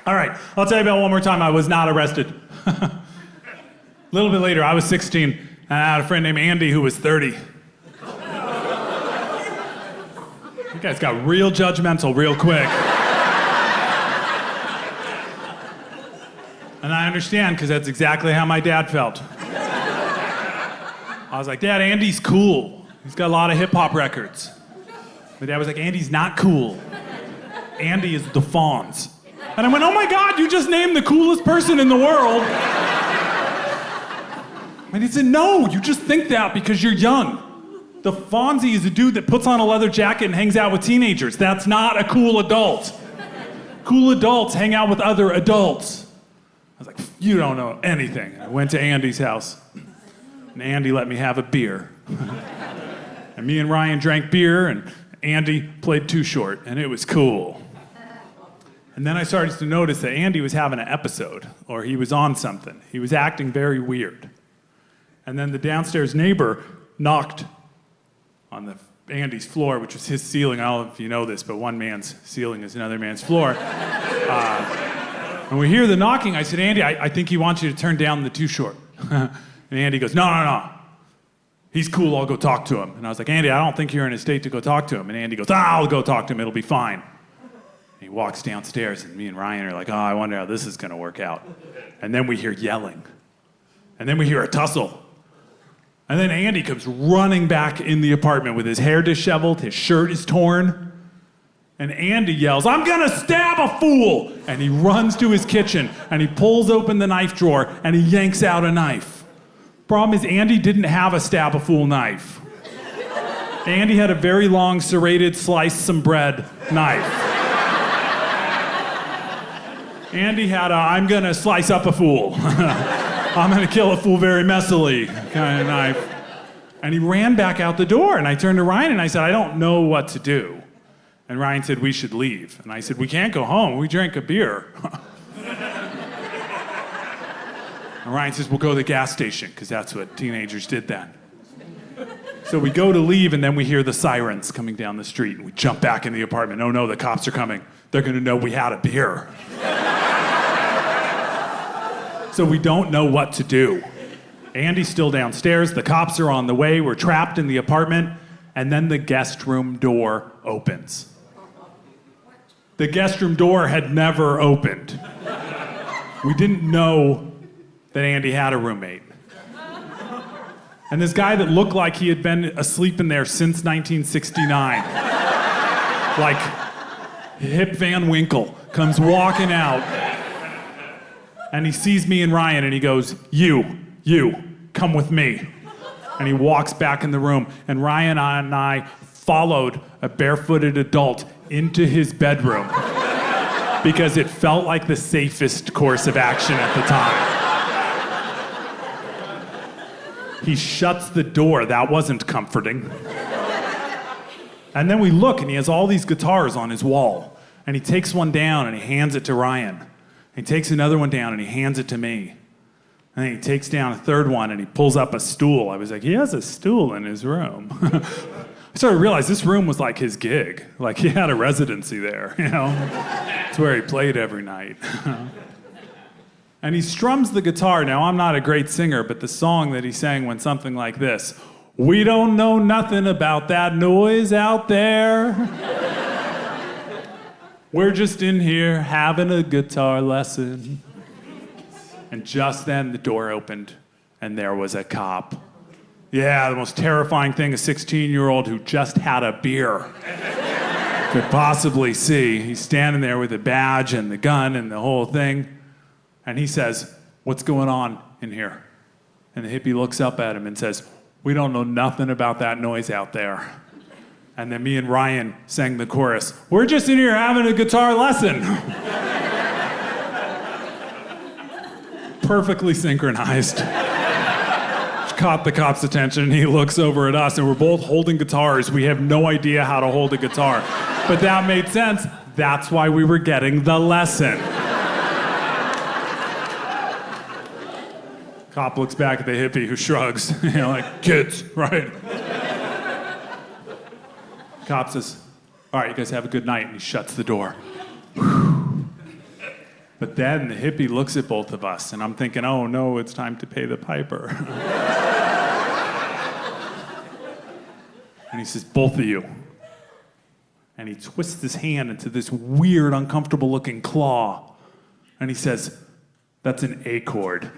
All right, I'll tell you about one more time I was not arrested. A little bit later, I was 16, and I had a friend named Andy who was 30. You guys got real judgmental real quick. And I understand, because that's exactly how my dad felt. I was like, Dad, Andy's cool. He's got a lot of hip-hop records. My dad was like, Andy's not cool. Andy is the Fonz. And I went, oh my God, you just named the coolest person in the world. And he said, no, you just think that because you're young. The Fonzie is a dude that puts on a leather jacket and hangs out with teenagers. That's not a cool adult. Cool adults hang out with other adults. I was like, you don't know anything. I went to Andy's house, and Andy let me have a beer. And me and Ryan drank beer, and Andy played Too Short, and it was cool. And then I started to notice that Andy was having an episode, or he was on something. He was acting very weird. And then the downstairs neighbor knocked on Andy's floor, which was his ceiling. I don't know if you know this, but one man's ceiling is another man's floor. And we hear the knocking. I said, Andy, I think he wants you to turn down the Too Short. And Andy goes, no. He's cool, I'll go talk to him. And I was like, Andy, I don't think you're in a state to go talk to him. And Andy goes, I'll go talk to him, it'll be fine. And he walks downstairs, and me and Ryan are like, oh, I wonder how this is gonna work out. And then we hear yelling. And then we hear a tussle. And then Andy comes running back in the apartment with his hair disheveled, his shirt is torn. And Andy yells, I'm gonna stab a fool! And he runs to his kitchen, and he pulls open the knife drawer, and he yanks out a knife. Problem is, Andy didn't have a stab a fool knife. Andy had a very long, serrated, slice some bread knife. Andy had a, I'm gonna slice up a fool. I'm gonna kill a fool very messily kind of knife. And he ran back out the door, and I turned to Ryan and I said, I don't know what to do. And Ryan said, we should leave. And I said, we can't go home, we drank a beer. And Ryan says, we'll go to the gas station, because that's what teenagers did then. So we go to leave, and then we hear the sirens coming down the street, and we jump back in the apartment. Oh no, the cops are coming. They're gonna know we had a beer. So we don't know what to do. Andy's still downstairs, the cops are on the way, we're trapped in the apartment, and then the guest room door opens. The guest room door had never opened. We didn't know that Andy had a roommate. And this guy that looked like he had been asleep in there since 1969, like Hip Van Winkle, comes walking out, and he sees me and Ryan, and he goes, you, come with me. And he walks back in the room, and Ryan and I followed a barefooted adult into his bedroom because it felt like the safest course of action at the time. He shuts the door. That wasn't comforting. And then we look, and he has all these guitars on his wall. And he takes one down, and he hands it to Ryan. He takes another one down, and he hands it to me. And then he takes down a third one, and he pulls up a stool. I was like, he has a stool in his room. I started to realize this room was like his gig. Like, he had a residency there, you know? It's where he played every night. And he strums the guitar. Now, I'm not a great singer, but the song that he sang went something like this. We don't know nothing about that noise out there. We're just in here having a guitar lesson. And just then the door opened, and there was a cop. Yeah, the most terrifying thing a 16-year-old who just had a beer could possibly see. He's standing there with a badge and the gun and the whole thing. And he says, what's going on in here? And the hippie looks up at him and says, we don't know nothing about that noise out there. And then me and Ryan sang the chorus, we're just in here having a guitar lesson. Perfectly synchronized. Caught the cop's attention, and he looks over at us, and we're both holding guitars. We have no idea how to hold a guitar. But that made sense. That's why we were getting the lesson. Cop looks back at the hippie who shrugs, you know, like, kids, right? Cop says, all right, you guys have a good night, and he shuts the door. But then the hippie looks at both of us, and I'm thinking, oh no, it's time to pay the piper. And he says, both of you. And he twists his hand into this weird, uncomfortable looking claw. And he says, that's an A chord.